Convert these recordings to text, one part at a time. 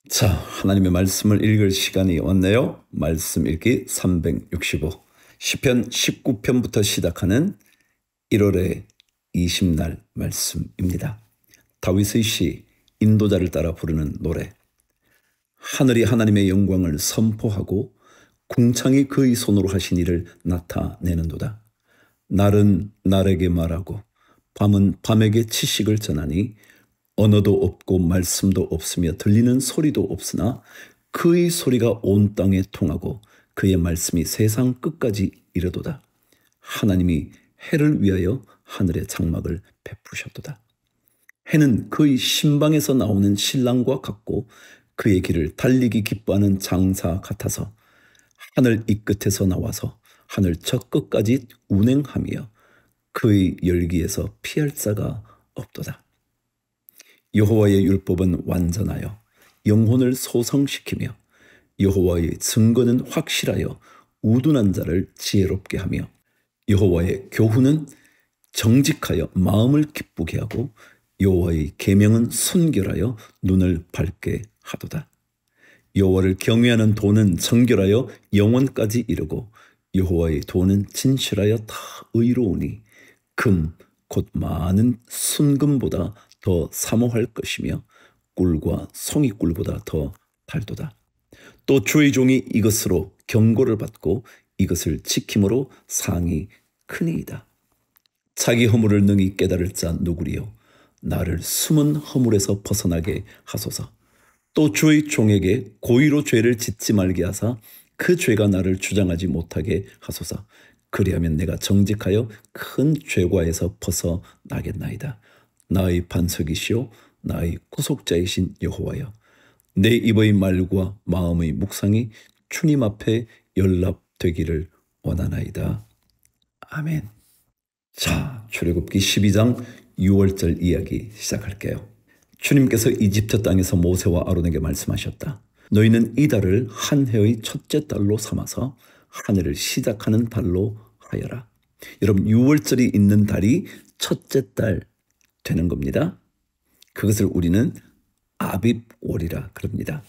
자, 하나님의 말씀을 읽을 시간이 왔네요. 말씀 읽기 365. 시편 19편부터 시작하는 1월의 20날 말씀입니다. 다윗의 시, 인도자를 따라 부르는 노래. 하늘이 하나님의 영광을 선포하고 궁창이 그의 손으로 하신 일을 나타내는도다. 날은 날에게 말하고 밤은 밤에게 지식을 전하니 언어도 없고 말씀도 없으며 들리는 소리도 없으나 그의 소리가 온 땅에 통하고 그의 말씀이 세상 끝까지 이르도다. 하나님이 해를 위하여 하늘의 장막을 베푸셨도다. 해는 그의 신방에서 나오는 신랑과 같고 그의 길을 달리기 기뻐하는 장사 같아서 하늘 이 끝에서 나와서 하늘 저 끝까지 운행하며 그의 열기에서 피할 자가 없도다. 여호와의 율법은 완전하여 영혼을 소성시키며 여호와의 증거는 확실하여 우둔한 자를 지혜롭게 하며 여호와의 교훈은 정직하여 마음을 기쁘게 하고 여호와의 계명은 순결하여 눈을 밝게 하도다. 여호와를 경외하는 도는 정결하여 영원까지 이르고 여호와의 도는 진실하여 다 의로우니 금 곧 많은 순금보다 더 사모할 것이며 꿀과 송이꿀보다 더 달도다. 또 주의 종이 이것으로 경고를 받고 이것을 지킴으로 상이 크니이다. 자기 허물을 능히 깨달을 자 누구리요? 나를 숨은 허물에서 벗어나게 하소서. 또 주의 종에게 고의로 죄를 짓지 말게 하사 그 죄가 나를 주장하지 못하게 하소서. 그리하면 내가 정직하여 큰 죄과에서 벗어나겠나이다. 나의 반석이시오 나의 구속자이신 여호와여, 내 입의 말과 마음의 묵상이 주님 앞에 연락되기를 원하나이다. 아멘. 자, 출애굽기 12장 6월절 이야기 시작할게요. 주님께서 이집트 땅에서 모세와 아론에게 말씀하셨다. 너희는 이 달을 한 해의 첫째 달로 삼아서 한 해를 시작하는 달로 하여라. 여러분, 6월절이 있는 달이 첫째 달 되는 겁니다. 그것을 우리는 아빕월이라 그럽니다.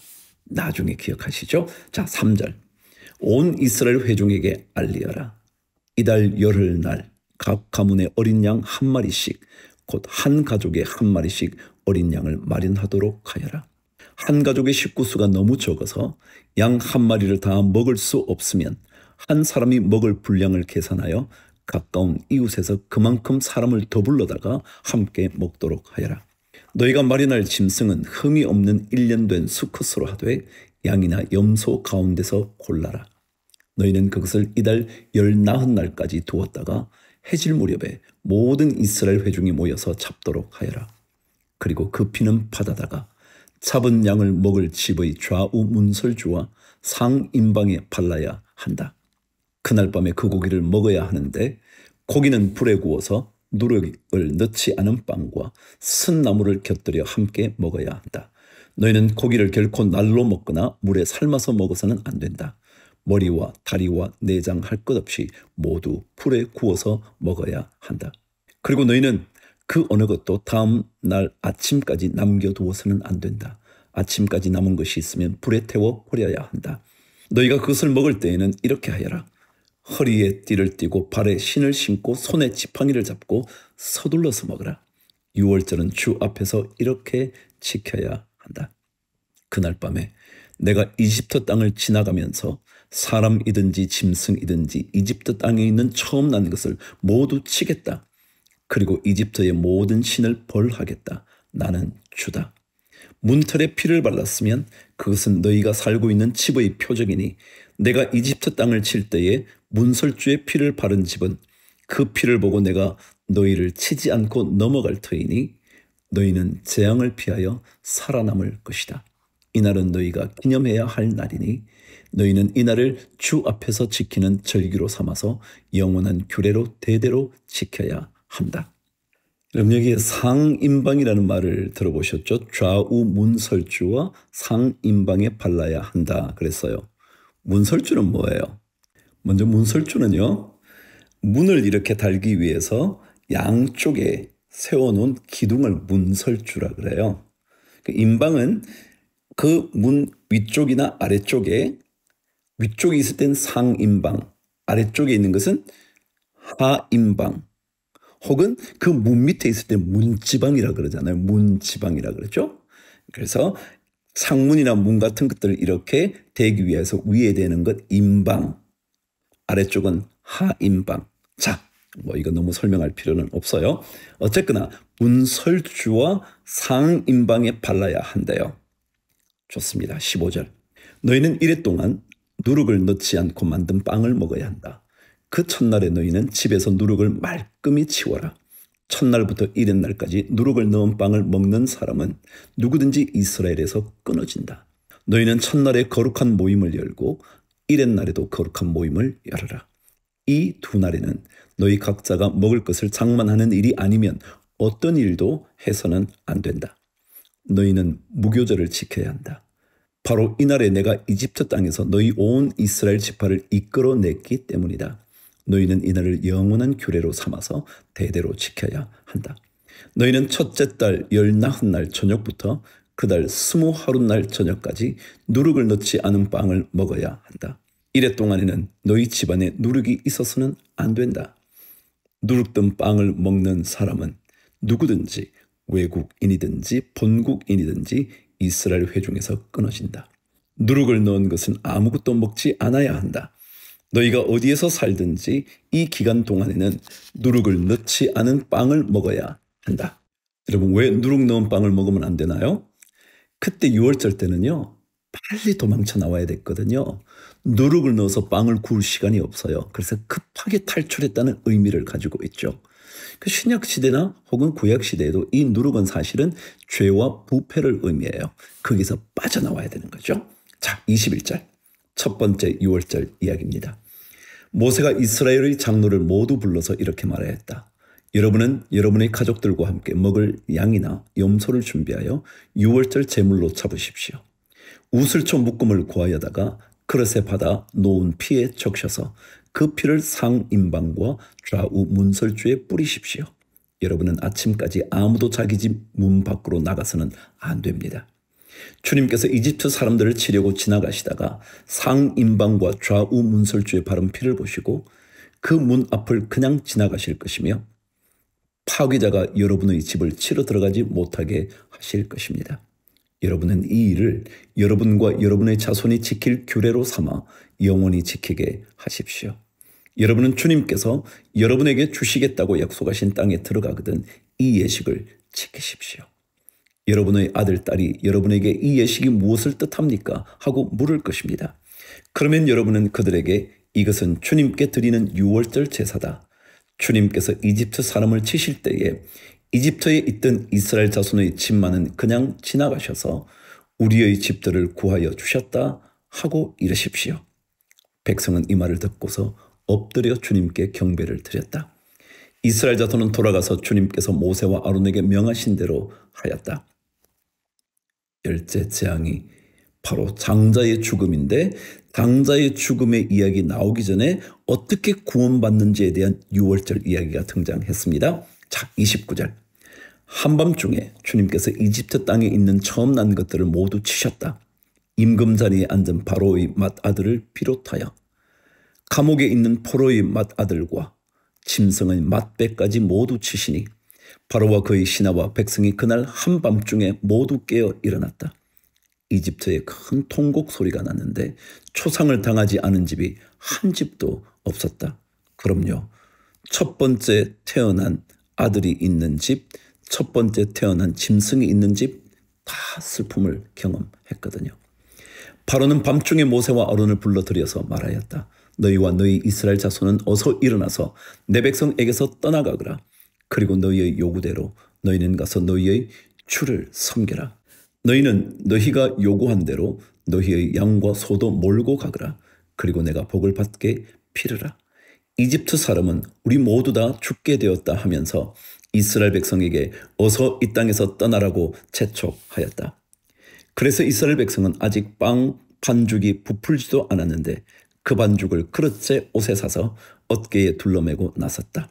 나중에 기억하시죠? 자, 3절. 온 이스라엘 회중에게 알리어라. 이달 열흘날 각 가문의 어린 양 한 마리씩 곧 한 가족에 한 마리씩 어린 양을 마련하도록 하여라. 한 가족의 식구수가 너무 적어서 양 한 마리를 다 먹을 수 없으면 한 사람이 먹을 분량을 계산하여 가까운 이웃에서 그만큼 사람을 더 불러다가 함께 먹도록 하여라. 너희가 마련할 짐승은 흠이 없는 1년 된 수컷으로 하되 양이나 염소 가운데서 골라라. 너희는 그것을 이달 19날까지 두었다가 해질 무렵에 모든 이스라엘 회중이 모여서 잡도록 하여라. 그리고 그 피는 바다다가 잡은 양을 먹을 집의 좌우 문설주와 상인방에 발라야 한다. 그날 밤에 그 고기를 먹어야 하는데 고기는 불에 구워서 누룩을 넣지 않은 빵과 쓴나물을 곁들여 함께 먹어야 한다. 너희는 고기를 결코 날로 먹거나 물에 삶아서 먹어서는 안 된다. 머리와 다리와 내장 할 것 없이 모두 불에 구워서 먹어야 한다. 그리고 너희는 그 어느 것도 다음 날 아침까지 남겨두어서는 안 된다. 아침까지 남은 것이 있으면 불에 태워 버려야 한다. 너희가 그것을 먹을 때에는 이렇게 하여라. 허리에 띠를 띠고 발에 신을 신고 손에 지팡이를 잡고 서둘러서 먹으라. 6월절은 주 앞에서 이렇게 지켜야 한다. 그날 밤에 내가 이집트 땅을 지나가면서 사람이든지 짐승이든지 이집트 땅에 있는 처음 난 것을 모두 치겠다. 그리고 이집트의 모든 신을 벌하겠다. 나는 주다. 문틀에 피를 발랐으면 그것은 너희가 살고 있는 집의 표적이니 내가 이집트 땅을 칠 때에 문설주의 피를 바른 집은 그 피를 보고 내가 너희를 치지 않고 넘어갈 터이니 너희는 재앙을 피하여 살아남을 것이다. 이날은 너희가 기념해야 할 날이니 너희는 이날을 주 앞에서 지키는 절기로 삼아서 영원한 규례로 대대로 지켜야 한다. 그럼 여기에 상인방이라는 말을 들어보셨죠? 좌우 문설주와 상인방에 발라야 한다 그랬어요. 문설주는 뭐예요? 먼저 문설주는요, 문을 이렇게 달기 위해서 양쪽에 세워놓은 기둥을 문설주라 그래요. 인방은 그 문 위쪽이나 아래쪽에, 위쪽에 있을 땐 상인방, 아래쪽에 있는 것은 하인방, 혹은 그 문 밑에 있을 때 문지방이라 그러잖아요. 문지방이라 그러죠. 그래서 상문이나 문 같은 것들을 이렇게 대기 위해서 위에 대는 것 인방, 아래쪽은 하인방. 자, 뭐 이거 너무 설명할 필요는 없어요. 어쨌거나 문설주와 상인방에 발라야 한대요. 좋습니다. 15절. 너희는 이래 동안 누룩을 넣지 않고 만든 빵을 먹어야 한다. 그 첫날에 너희는 집에서 누룩을 말끔히 치워라. 첫날부터 이튿날까지 누룩을 넣은 빵을 먹는 사람은 누구든지 이스라엘에서 끊어진다. 너희는 첫날에 거룩한 모임을 열고 이튿날에도 거룩한 모임을 열어라. 이 두 날에는 너희 각자가 먹을 것을 장만하는 일이 아니면 어떤 일도 해서는 안 된다. 너희는 무교절을 지켜야 한다. 바로 이날에 내가 이집트 땅에서 너희 온 이스라엘 지파를 이끌어냈기 때문이다. 너희는 이날을 영원한 규례로 삼아서 대대로 지켜야 한다. 너희는 첫째 달 19날 저녁부터 그달 20하룻날 저녁까지 누룩을 넣지 않은 빵을 먹어야 한다. 이래 동안에는 너희 집안에 누룩이 있어서는 안 된다. 누룩 든 빵을 먹는 사람은 누구든지 외국인이든지 본국인이든지 이스라엘 회중에서 끊어진다. 누룩을 넣은 것은 아무것도 먹지 않아야 한다. 너희가 어디에서 살든지 이 기간 동안에는 누룩을 넣지 않은 빵을 먹어야 한다. 여러분, 왜 누룩 넣은 빵을 먹으면 안 되나요? 그때 6월절 때는요, 빨리 도망쳐 나와야 됐거든요. 누룩을 넣어서 빵을 구울 시간이 없어요. 그래서 급하게 탈출했다는 의미를 가지고 있죠. 그 신약시대나 혹은 구약시대에도 이 누룩은 사실은 죄와 부패를 의미해요. 거기서 빠져나와야 되는 거죠. 자, 21절. 첫 번째 6월절 이야기입니다. 모세가 이스라엘의 장로를 모두 불러서 이렇게 말하였다. 여러분은 여러분의 가족들과 함께 먹을 양이나 염소를 준비하여 6월절 제물로 잡으십시오. 우슬초 묶음을 구하여다가 그릇에 받아 놓은 피에 적셔서 그 피를 상인방과 좌우 문설주에 뿌리십시오. 여러분은 아침까지 아무도 자기 집 문 밖으로 나가서는 안 됩니다. 주님께서 이집트 사람들을 치려고 지나가시다가 상인방과 좌우 문설주에 바른 피를 보시고 그 문 앞을 그냥 지나가실 것이며 파괴자가 여러분의 집을 치러 들어가지 못하게 하실 것입니다. 여러분은 이 일을 여러분과 여러분의 자손이 지킬 규례로 삼아 영원히 지키게 하십시오. 여러분은 주님께서 여러분에게 주시겠다고 약속하신 땅에 들어가거든 이 예식을 지키십시오. 여러분의 아들, 딸이 여러분에게 이 예식이 무엇을 뜻합니까? 하고 물을 것입니다. 그러면 여러분은 그들에게 이것은 주님께 드리는 6월절 제사다. 주님께서 이집트 사람을 치실 때에 이집트에 있던 이스라엘 자손의 집만은 그냥 지나가셔서 우리의 집들을 구하여 주셨다 하고 이르십시오. 백성은 이 말을 듣고서 엎드려 주님께 경배를 드렸다. 이스라엘 자손은 돌아가서 주님께서 모세와 아론에게 명하신 대로 하였다. 열째 재앙이 바로 장자의 죽음인데 장자의 죽음의 이야기 나오기 전에 어떻게 구원받는지에 대한 6월절 이야기가 등장했습니다. 자, 29절. 한밤중에 주님께서 이집트 땅에 있는 처음 난 것들을 모두 치셨다. 임금 자리에 앉은 바로의 맏아들을 비롯하여 감옥에 있는 포로의 맏아들과 짐승의 맏배까지 모두 치시니 바로와 그의 신하와 백성이 그날 한밤중에 모두 깨어 일어났다. 이집트에 큰 통곡 소리가 났는데 초상을 당하지 않은 집이 한 집도 없었다. 그럼요. 첫 번째 태어난 아들이 있는 집, 첫 번째 태어난 짐승이 있는 집 다 슬픔을 경험했거든요. 바로는 밤중에 모세와 아론을 불러들여서 말하였다. 너희와 너희 이스라엘 자손은 어서 일어나서 내 백성에게서 떠나가거라. 그리고 너희의 요구대로 너희는 가서 너희의 주를 섬겨라. 너희는 너희가 요구한 대로 너희의 양과 소도 몰고 가거라. 그리고 내가 복을 받게 필으라. 이집트 사람은 우리 모두 다 죽게 되었다 하면서 이스라엘 백성에게 어서 이 땅에서 떠나라고 재촉하였다. 그래서 이스라엘 백성은 아직 빵 반죽이 부풀지도 않았는데 그 반죽을 그릇째 옷에 사서 어깨에 둘러매고 나섰다.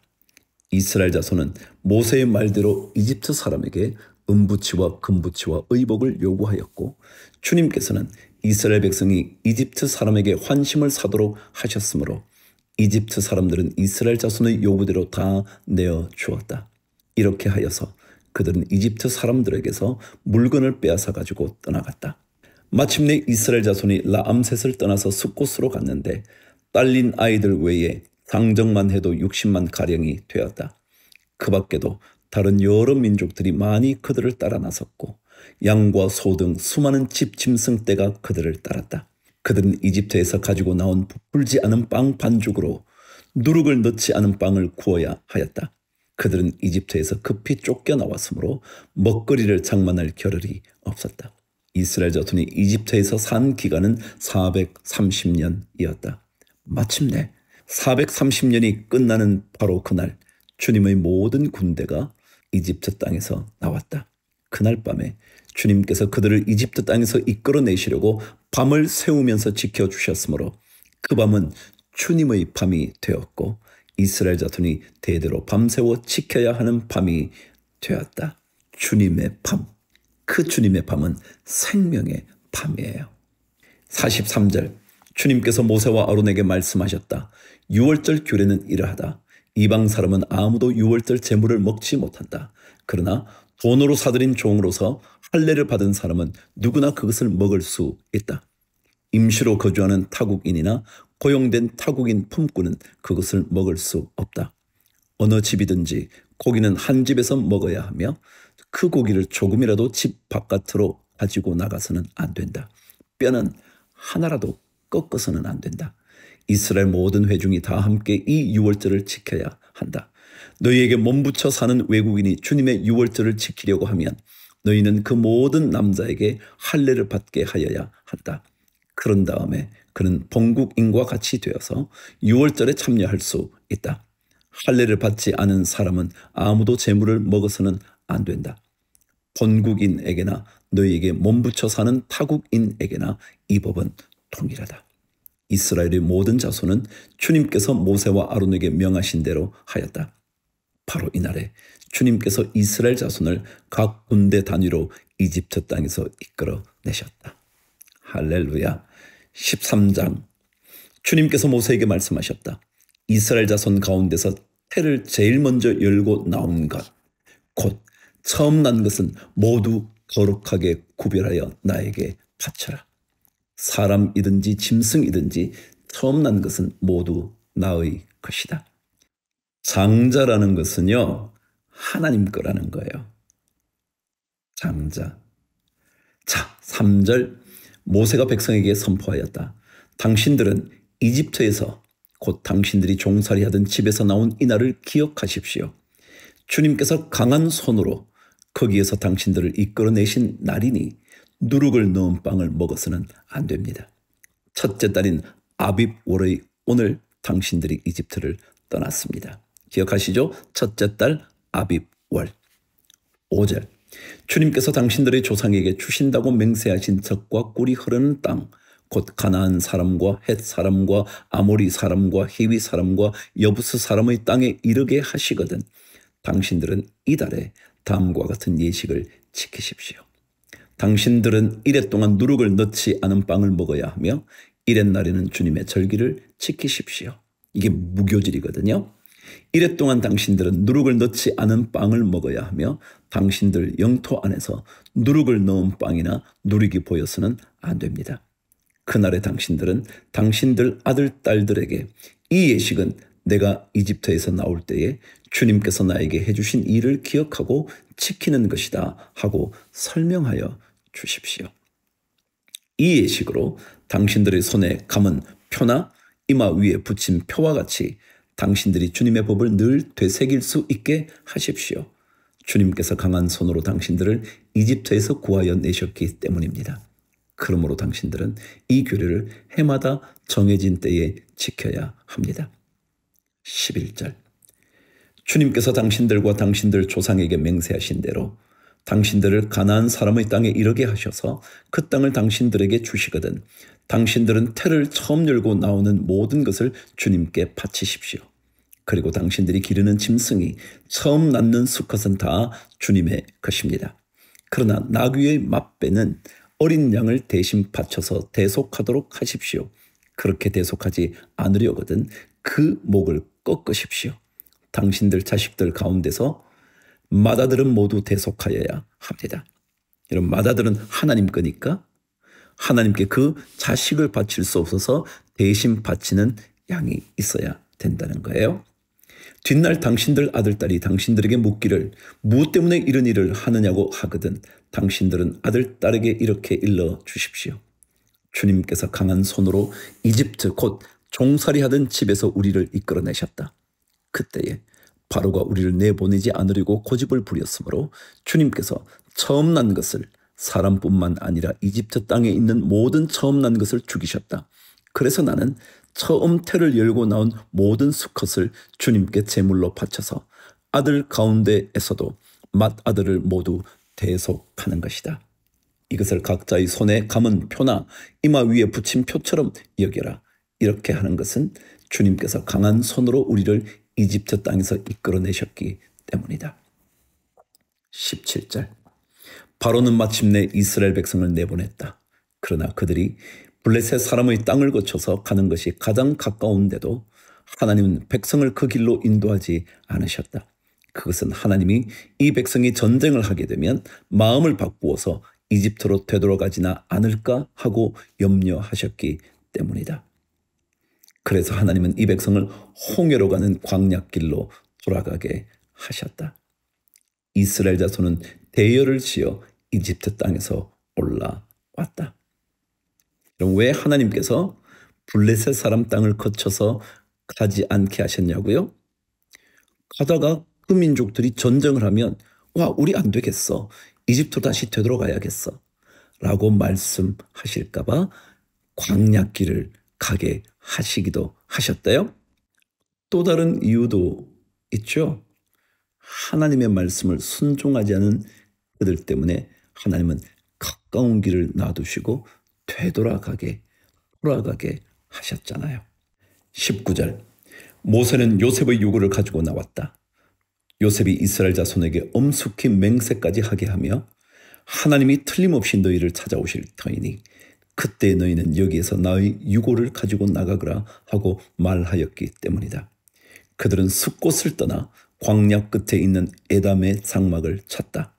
이스라엘 자손은 모세의 말대로 이집트 사람에게 은부치와 금부치와 의복을 요구하였고 주님께서는 이스라엘 백성이 이집트 사람에게 환심을 사도록 하셨으므로 이집트 사람들은 이스라엘 자손의 요구대로 다 내어 주었다. 이렇게 하여서 그들은 이집트 사람들에게서 물건을 빼앗아 가지고 떠나갔다. 마침내 이스라엘 자손이 라암셋을 떠나서 숫곳으로 갔는데 딸린 아이들 외에 상정만 해도 60만 가량이 되었다. 그 밖에도 다른 여러 민족들이 많이 그들을 따라 나섰고 양과 소 등 수많은 집 짐승 떼가 그들을 따랐다. 그들은 이집트에서 가지고 나온 부풀지 않은 빵 반죽으로 누룩을 넣지 않은 빵을 구워야 하였다. 그들은 이집트에서 급히 쫓겨나왔으므로 먹거리를 장만할 겨를이 없었다. 이스라엘 자손이 이집트에서 산 기간은 430년이었다. 마침내 430년이 끝나는 바로 그날 주님의 모든 군대가 이집트 땅에서 나왔다. 그날 밤에 주님께서 그들을 이집트 땅에서 이끌어내시려고 밤을 새우면서 지켜주셨으므로 그 밤은 주님의 밤이 되었고 이스라엘 자손이 대대로 밤새워 지켜야 하는 밤이 되었다. 주님의 밤. 그 주님의 밤은 생명의 밤이에요. 43절 주님께서 모세와 아론에게 말씀하셨다. 유월절 규례는 이러하다. 이방 사람은 아무도 유월절 제물을 먹지 못한다. 그러나 돈으로 사들인 종으로서 할례를 받은 사람은 누구나 그것을 먹을 수 있다. 임시로 거주하는 타국인이나 고용된 타국인 품꾼은 그것을 먹을 수 없다. 어느 집이든지 고기는 한 집에서 먹어야 하며 그 고기를 조금이라도 집 바깥으로 가지고 나가서는 안 된다. 뼈는 하나라도 꺾어서는 안 된다. 이스라엘 모든 회중이 다 함께 이 유월절을 지켜야 한다. 너희에게 몸부쳐 사는 외국인이 주님의 유월절을 지키려고 하면 너희는 그 모든 남자에게 할례를 받게 하여야 한다. 그런 다음에 그는 본국인과 같이 되어서 유월절에 참여할 수 있다. 할례를 받지 않은 사람은 아무도 제물을 먹어서는 안 된다. 본국인에게나 너희에게 몸부쳐 사는 타국인에게나 이 법은 동일하다. 이스라엘의 모든 자손은 주님께서 모세와 아론에게 명하신 대로 하였다. 바로 이날에 주님께서 이스라엘 자손을 각 군대 단위로 이집트 땅에서 이끌어내셨다. 할렐루야. 13장 주님께서 모세에게 말씀하셨다. 이스라엘 자손 가운데서 태를 제일 먼저 열고 나온 것, 곧 처음 난 것은 모두 거룩하게 구별하여 나에게 바쳐라. 사람이든지 짐승이든지 처음 난 것은 모두 나의 것이다. 장자라는 것은요, 하나님 거라는 거예요. 장자. 자, 3절 모세가 백성에게 선포하였다. 당신들은 이집트에서 곧 당신들이 종살이 하던 집에서 나온 이 날을 기억하십시오. 주님께서 강한 손으로 거기에서 당신들을 이끌어내신 날이니 누룩을 넣은 빵을 먹어서는 안 됩니다. 첫째 달인 아빕월의 오늘 당신들이 이집트를 떠났습니다. 기억하시죠? 첫째 달 아빕월. 5절 주님께서 당신들의 조상에게 주신다고 맹세하신 젖과 꿀이 흐르는 땅, 곧 가나안 사람과 헷 사람과 아모리 사람과 히위 사람과 여부스 사람의 땅에 이르게 하시거든 당신들은 이달에 다음과 같은 예식을 지키십시오. 당신들은 이레 동안 누룩을 넣지 않은 빵을 먹어야 하며 이렛날에는 주님의 절기를 지키십시오. 이게 무교절이거든요. 이레 동안 당신들은 누룩을 넣지 않은 빵을 먹어야 하며 당신들 영토 안에서 누룩을 넣은 빵이나 누룩이 보여서는 안 됩니다. 그날에 당신들은 당신들 아들, 딸들에게 이 예식은 내가 이집트에서 나올 때에 주님께서 나에게 해주신 일을 기억하고 지키는 것이다 하고 설명하여 주십시오. 이 예식으로 당신들의 손에 감은 표나 이마 위에 붙인 표와 같이 당신들이 주님의 법을 늘 되새길 수 있게 하십시오. 주님께서 강한 손으로 당신들을 이집트에서 구하여 내셨기 때문입니다. 그러므로 당신들은 이 규례를 해마다 정해진 때에 지켜야 합니다. 11절 주님께서 당신들과 당신들 조상에게 맹세하신 대로 당신들을 가나안 사람의 땅에 이르게 하셔서 그 땅을 당신들에게 주시거든 당신들은 태를 처음 열고 나오는 모든 것을 주님께 바치십시오. 그리고 당신들이 기르는 짐승이 처음 낳는 수컷은 다 주님의 것입니다. 그러나 나귀의 맛배는 어린 양을 대신 바쳐서 대속하도록 하십시오. 그렇게 대속하지 않으려거든 그 목을 꺾으십시오. 당신들 자식들 가운데서 맏아들은 모두 대속하여야 합니다. 이런 맏아들은 하나님 거니까 하나님께 그 자식을 바칠 수 없어서 대신 바치는 양이 있어야 된다는 거예요. 뒷날 당신들 아들딸이 당신들에게 묻기를 무엇 때문에 이런 일을 하느냐고 하거든 당신들은 아들딸에게 이렇게 일러 주십시오. 주님께서 강한 손으로 이집트 곧 종살이하던 집에서 우리를 이끌어내셨다. 그때에 바로가 우리를 내보내지 않으려고 고집을 부렸으므로 주님께서 처음 난 것을 사람뿐만 아니라 이집트 땅에 있는 모든 처음 난 것을 죽이셨다. 그래서 나는 처음 태를 열고 나온 모든 수컷을 주님께 제물로 바쳐서 아들 가운데에서도 맏아들을 모두 대속하는 것이다. 이것을 각자의 손에 감은 표나 이마 위에 붙인 표처럼 여겨라. 이렇게 하는 것은 주님께서 강한 손으로 우리를 이집트 땅에서 이끌어내셨기 때문이다. 17절 바로는 마침내 이스라엘 백성을 내보냈다. 그러나 그들이 블레셋 사람의 땅을 거쳐서 가는 것이 가장 가까운데도 하나님은 백성을 그 길로 인도하지 않으셨다. 그것은 하나님이 이 백성이 전쟁을 하게 되면 마음을 바꾸어서 이집트로 되돌아가지나 않을까 하고 염려하셨기 때문이다. 그래서 하나님은 이 백성을 홍해로 가는 광야길로 돌아가게 하셨다. 이스라엘 자손은 대열을 지어 이집트 땅에서 올라왔다. 그럼 왜 하나님께서 블레셋 사람 땅을 거쳐서 가지 않게 하셨냐고요? 가다가 그 민족들이 전쟁을 하면 와 우리 안 되겠어. 이집트로 다시 되돌아가야겠어. 라고 말씀하실까 봐 광야길을 가게 하시기도 하셨대요. 또 다른 이유도 있죠. 하나님의 말씀을 순종하지 않은 그들 때문에 하나님은 가까운 길을 놔두시고 되돌아가게 돌아가게 하셨잖아요. 19절 모세는 요셉의 요구를 가지고 나왔다. 요셉이 이스라엘 자손에게 엄숙히 맹세까지 하게 하며 하나님이 틀림없이 너희를 찾아오실 터이니 그때 너희는 여기에서 나의 유고를 가지고 나가거라 하고 말하였기 때문이다. 그들은 숲곳을 떠나 광야 끝에 있는 에담의 장막을 찾다.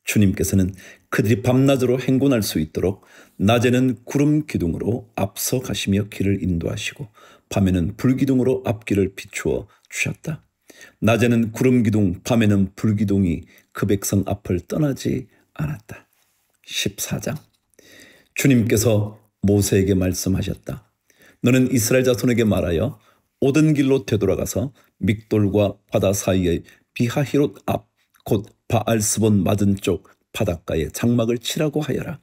주님께서는 그들이 밤낮으로 행군할 수 있도록 낮에는 구름 기둥으로 앞서 가시며 길을 인도하시고 밤에는 불기둥으로 앞길을 비추어 주셨다. 낮에는 구름 기둥, 밤에는 불기둥이 그 백성 앞을 떠나지 않았다. 14장 주님께서 모세에게 말씀하셨다. 너는 이스라엘 자손에게 말하여 오던 길로 되돌아가서 믹돌과 바다 사이의 비하히롯 앞 곧 바알스본 맞은쪽 바닷가에 장막을 치라고 하여라.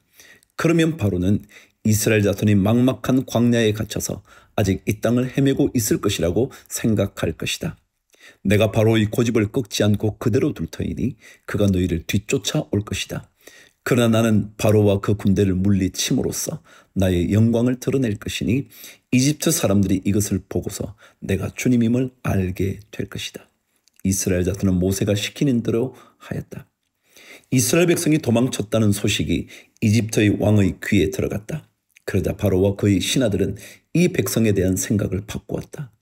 그러면 바로는 이스라엘 자손이 막막한 광야에 갇혀서 아직 이 땅을 헤매고 있을 것이라고 생각할 것이다. 내가 바로의 고집을 꺾지 않고 그대로 둘 터이니 그가 너희를 뒤쫓아 올 것이다. 그러나 나는 바로와 그 군대를 물리침으로써 나의 영광을 드러낼 것이니 이집트 사람들이 이것을 보고서 내가 주님임을 알게 될 것이다. 이스라엘 자손은 모세가 시키는 대로 하였다. 이스라엘 백성이 도망쳤다는 소식이 이집트의 왕의 귀에 들어갔다. 그러자 바로와 그의 신하들은 이 백성에 대한 생각을 바꾸었다.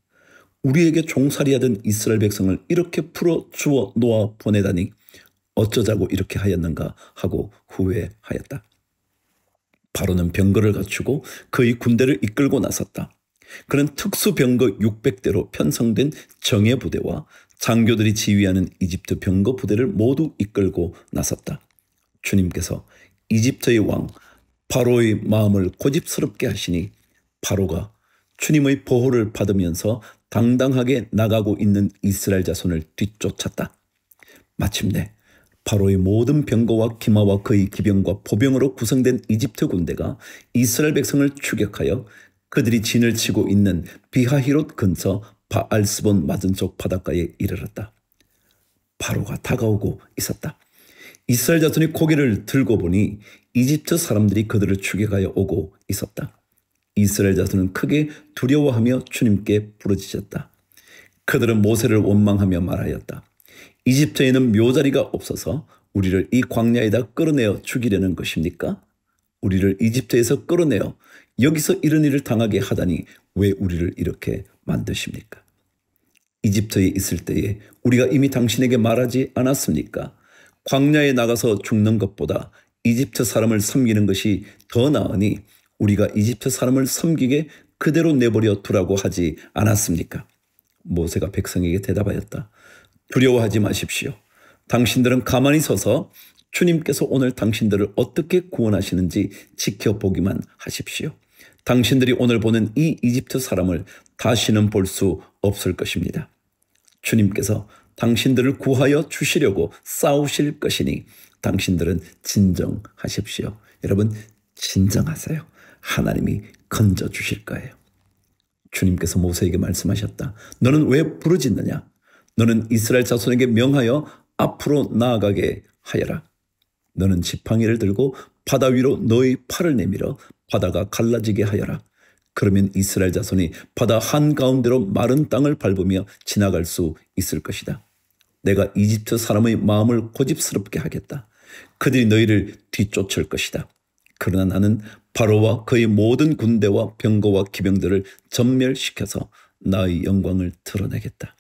우리에게 종살이하던 이스라엘 백성을 이렇게 풀어주어 놓아 보내다니 어쩌자고 이렇게 하였는가 하고 후회하였다. 바로는 병거를 갖추고 그의 군대를 이끌고 나섰다. 그는 특수병거 600대로 편성된 정예부대와 장교들이 지휘하는 이집트 병거 부대를 모두 이끌고 나섰다. 주님께서 이집트의 왕 바로의 마음을 고집스럽게 하시니 바로가 주님의 보호를 받으면서 당당하게 나가고 있는 이스라엘 자손을 뒤쫓았다. 마침내 바로의 모든 병거와 기마와 그의 기병과 보병으로 구성된 이집트 군대가 이스라엘 백성을 추격하여 그들이 진을 치고 있는 비하히롯 근처 바알스본 맞은쪽 바닷가에 이르렀다. 바로가 다가오고 있었다. 이스라엘 자손이 고개를 들고 보니 이집트 사람들이 그들을 추격하여 오고 있었다. 이스라엘 자손은 크게 두려워하며 주님께 부르짖었다. 그들은 모세를 원망하며 말하였다. 이집트에는 묘자리가 없어서 우리를 이 광야에다 끌어내어 죽이려는 것입니까? 우리를 이집트에서 끌어내어 여기서 이런 일을 당하게 하다니 왜 우리를 이렇게 만드십니까? 이집트에 있을 때에 우리가 이미 당신에게 말하지 않았습니까? 광야에 나가서 죽는 것보다 이집트 사람을 섬기는 것이 더 나으니 우리가 이집트 사람을 섬기게 그대로 내버려 두라고 하지 않았습니까? 모세가 백성에게 대답하였다. 두려워하지 마십시오. 당신들은 가만히 서서 주님께서 오늘 당신들을 어떻게 구원하시는지 지켜보기만 하십시오. 당신들이 오늘 보는 이 이집트 사람을 다시는 볼 수 없을 것입니다. 주님께서 당신들을 구하여 주시려고 싸우실 것이니 당신들은 진정하십시오. 여러분, 진정하세요. 하나님이 건져주실 거예요. 주님께서 모세에게 말씀하셨다. 너는 왜 부르짖느냐? 너는 이스라엘 자손에게 명하여 앞으로 나아가게 하여라. 너는 지팡이를 들고 바다 위로 너의 팔을 내밀어 바다가 갈라지게 하여라. 그러면 이스라엘 자손이 바다 한가운데로 마른 땅을 밟으며 지나갈 수 있을 것이다. 내가 이집트 사람의 마음을 고집스럽게 하겠다. 그들이 너희를 뒤쫓을 것이다. 그러나 나는 바로와 그의 모든 군대와 병거와 기병들을 전멸시켜서 나의 영광을 드러내겠다.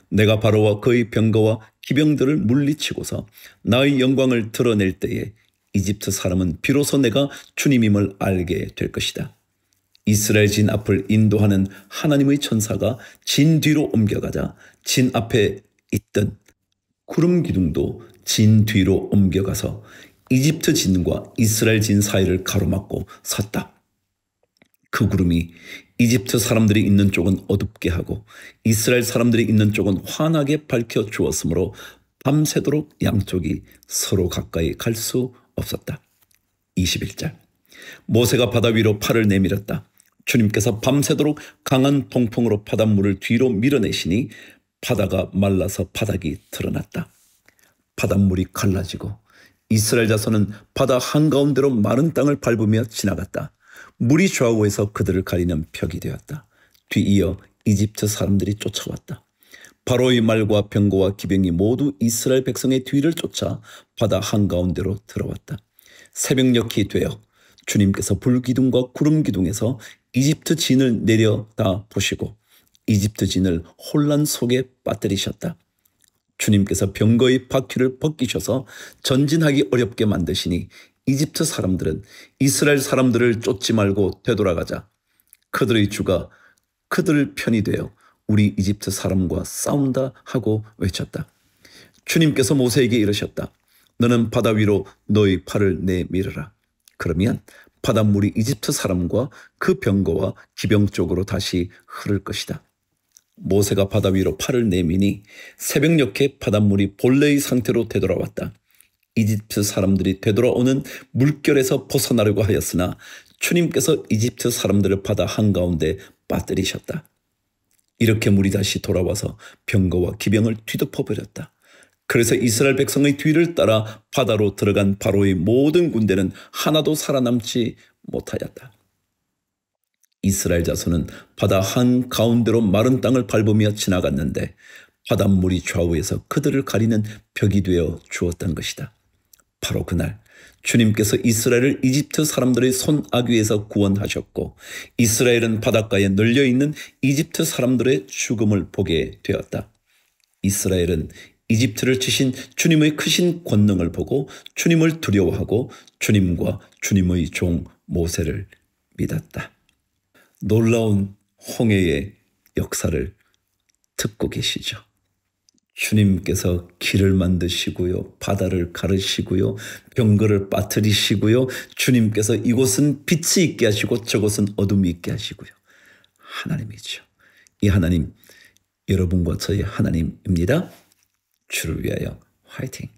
내가 바로와 그의 병거와 기병들을 물리치고서 나의 영광을 드러낼 때에 이집트 사람은 비로소 내가 주님임을 알게 될 것이다. 이스라엘 진 앞을 인도하는 하나님의 천사가 진 뒤로 옮겨가자 진 앞에 있던 구름 기둥도 진 뒤로 옮겨가서 이집트 진과 이스라엘 진 사이를 가로막고 섰다. 그 구름이 이집트 사람들이 있는 쪽은 어둡게 하고 이스라엘 사람들이 있는 쪽은 환하게 밝혀 주었으므로 밤새도록 양쪽이 서로 가까이 갈 수 없었다. 21절. 모세가 바다 위로 팔을 내밀었다. 주님께서 밤새도록 강한 통풍으로 바닷물을 뒤로 밀어내시니 바다가 말라서 바닥이 드러났다. 바닷물이 갈라지고 이스라엘 자손은 바다 한가운데로 마른 땅을 밟으며 지나갔다. 물이 좌우에서 그들을 가리는 벽이 되었다. 뒤이어 이집트 사람들이 쫓아왔다. 바로의 말과 병거와 기병이 모두 이스라엘 백성의 뒤를 쫓아 바다 한가운데로 들어왔다. 새벽녘이 되어 주님께서 불기둥과 구름기둥에서 이집트 진을 내려다 보시고 이집트 진을 혼란 속에 빠뜨리셨다. 주님께서 병거의 바퀴를 벗기셔서 전진하기 어렵게 만드시니 이집트 사람들은 이스라엘 사람들을 쫓지 말고 되돌아가자 그들의 주가 그들 편이 되어 우리 이집트 사람과 싸운다 하고 외쳤다. 주님께서 모세에게 이르셨다. 너는 바다 위로 너의 팔을 내밀어라. 그러면 바닷물이 이집트 사람과 그 병거와 기병 쪽으로 다시 흐를 것이다. 모세가 바다 위로 팔을 내미니 새벽녘에 바닷물이 본래의 상태로 되돌아왔다. 이집트 사람들이 되돌아오는 물결에서 벗어나려고 하였으나 주님께서 이집트 사람들을 바다 한가운데 빠뜨리셨다. 이렇게 물이 다시 돌아와서 병거와 기병을 뒤덮어버렸다. 그래서 이스라엘 백성의 뒤를 따라 바다로 들어간 바로의 모든 군대는 하나도 살아남지 못하였다. 이스라엘 자손은 바다 한가운데로 마른 땅을 밟으며 지나갔는데 바닷물이 좌우에서 그들을 가리는 벽이 되어 주었던 것이다. 바로 그날 주님께서 이스라엘을 이집트 사람들의 손아귀에서 구원하셨고 이스라엘은 바닷가에 널려있는 이집트 사람들의 죽음을 보게 되었다. 이스라엘은 이집트를 치신 주님의 크신 권능을 보고 주님을 두려워하고 주님과 주님의 종 모세를 믿었다. 놀라운 홍해의 역사를 듣고 계시죠. 주님께서 길을 만드시고요. 바다를 가르시고요. 병거를 빠뜨리시고요. 주님께서 이곳은 빛이 있게 하시고 저곳은 어둠이 있게 하시고요. 하나님이죠. 이 하나님 여러분과 저의 하나님입니다. 주를 위하여 화이팅!